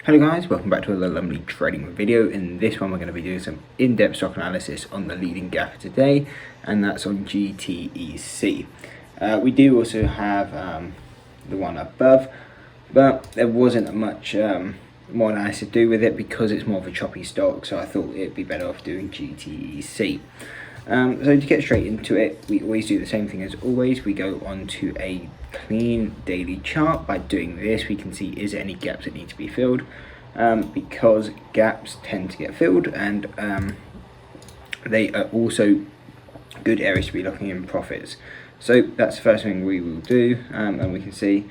Hello guys, welcome back to another lovely trading video. In this one we're going to be doing some in-depth stock analysis on the leading gap today, and that's on GTEC. We do also have the one above, but there wasn't much more analysis to do with it because it's more of a choppy stock, so I thought it'd be better off doing GTEC. So to get straight into it, we always do the same thing as always. We go onto a clean daily chart. By doing this, we can see is there any gaps that need to be filled, because gaps tend to get filled, and they are also good areas to be looking in profits. So that's the first thing we will do, and we can see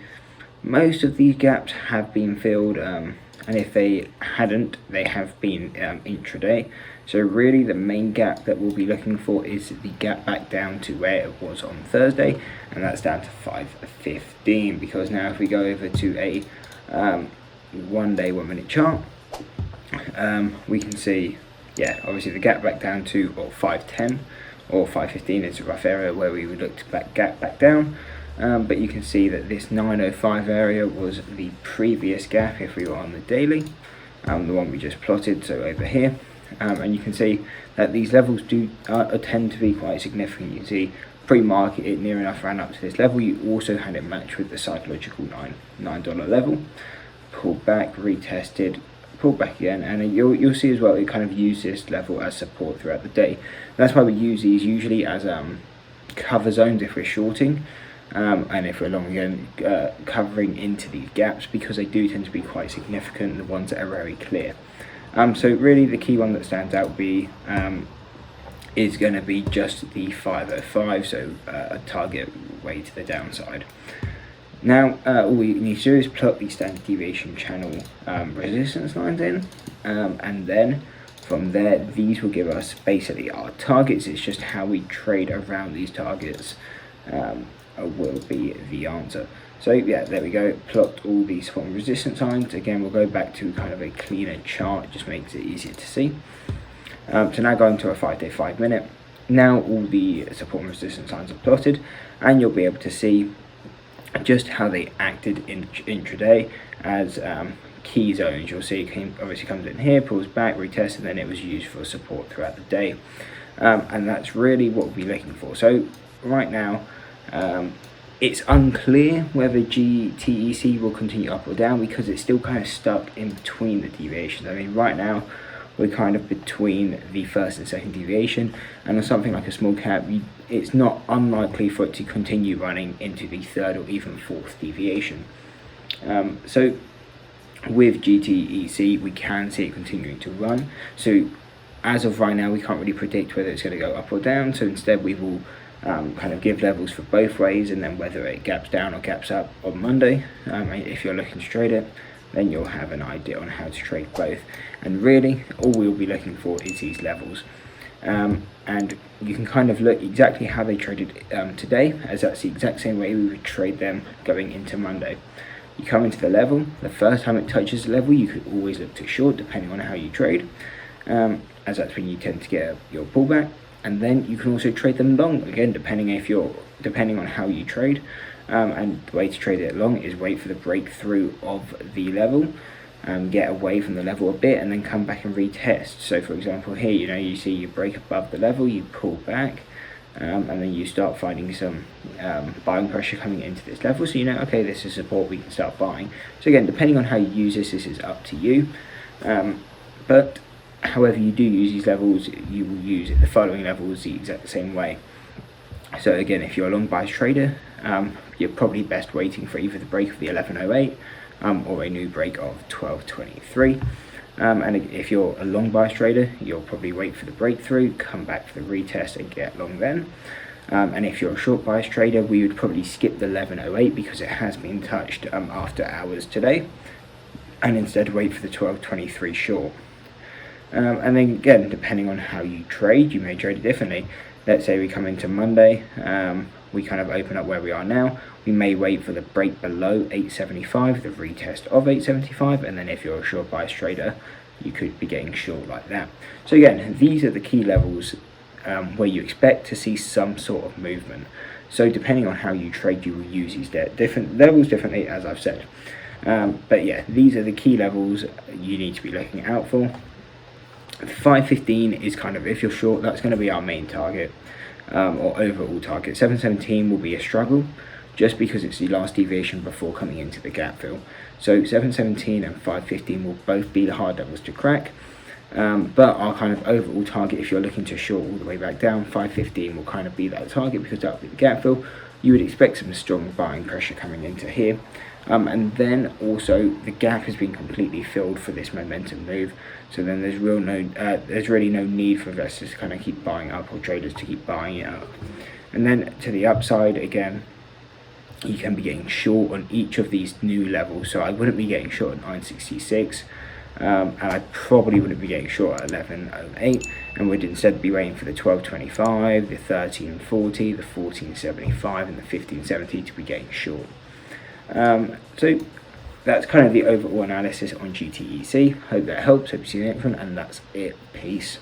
most of these gaps have been filled, and if they hadn't, they have been intraday. So really the main gap that we'll be looking for is the gap back down to where it was on Thursday, and that's down to 515, because now if we go over to a 1 day 1 minute chart, we can see, yeah, obviously the gap back down to 510 or 515 is a rough area where we would look to gap back down. But you can see that this 905 area was the previous gap if we were on the daily, the one we just plotted, so over here. And you can see that these levels do tend to be quite significant. You can see pre-market it near enough ran up to this level. You also had it matched with the psychological $9 level, pulled back, retested, pulled back again, and you'll see as well it kind of used this level as support throughout the day. That's why we use these usually as cover zones if we're shorting, and if we're long again, covering into these gaps, because they do tend to be quite significant, the ones that are very clear. So really the key one that stands out is going to be just the 505, so a target way to the downside. Now all we need to do is plot the standard deviation channel resistance lines in, and then from there these will give us basically our targets. It's just how we trade around these targets will be the answer. So yeah, there we go, plot all these support and resistance lines. Again, we'll go back to kind of a cleaner chart, it just makes it easier to see. So now going to a 5 day 5 minute, now all the support and resistance lines are plotted, and you'll be able to see just how they acted in intraday as key zones. You'll see it obviously comes in here, pulls back, retests, and then it was used for support throughout the day. And that's really what we'll be looking for. So right now, it's unclear whether GTEC will continue up or down, because it's still kind of stuck in between the deviations. I mean, right now we're kind of between the first and second deviation, and on something like a small cap, it's not unlikely for it to continue running into the third or even fourth deviation. So with GTEC, we can see it continuing to run. So as of right now, we can't really predict whether it's going to go up or down. So instead, we will kind of give levels for both ways, and then whether it gaps down or gaps up on Monday. If you're looking to trade it, then you'll have an idea on how to trade both. And really, all we'll be looking for is these levels. And you can kind of look exactly how they traded today, as that's the exact same way we would trade them going into Monday. You come into the level, the first time it touches the level, you could always look to short, depending on how you trade, as that's when you tend to get your pullback. And then you can also trade them long, again depending on how you trade. And the way to trade it long is wait for the breakthrough of the level, get away from the level a bit, and then come back and retest. So for example here, you see you break above the level, you pull back, and then you start finding some buying pressure coming into this level, so okay, this is support, we can start buying. So again, depending on how you use this is up to you, but however you do use these levels, you will use the following levels the exact same way. So again, if you're a long bias trader, you're probably best waiting for either the break of the 1108 or a new break of 1223. And if you're a long bias trader, you'll probably wait for the breakthrough, come back for the retest and get long then. And if you're a short bias trader, we would probably skip the 1108 because it has been touched after hours today, and instead wait for the 1223 short. And then again, depending on how you trade, you may trade it differently. Let's say we come into Monday, we kind of open up where we are now. We may wait for the break below 875, the retest of 875, and then if you're a short bias trader, you could be getting short like that. So again, these are the key levels where you expect to see some sort of movement. So depending on how you trade, you will use these different levels differently, as I've said. But yeah, these are the key levels you need to be looking out for. 515 is kind of, if you're short, that's going to be our main target, or overall target. 717 will be a struggle, just because it's the last deviation before coming into the gap fill. So 717 and 515 will both be the hard levels to crack. But our kind of overall target, if you're looking to short all the way back down, 515 will kind of be that target, because that will be the gap fill. You would expect some strong buying pressure coming into here. And then also the gap has been completely filled for this momentum move, so then there's really no need for investors to kind of keep buying up, or traders to keep buying it up. And then to the upside, again, you can be getting short on each of these new levels. So I wouldn't be getting short at 966, and I probably wouldn't be getting short at 1108, and would instead be waiting for the 1225, the 1340, the 1475, and the 1570 to be getting short. So that's kind of the overall analysis on GTEC. Hope that helps. Hope you see the next one, and that's it. Peace.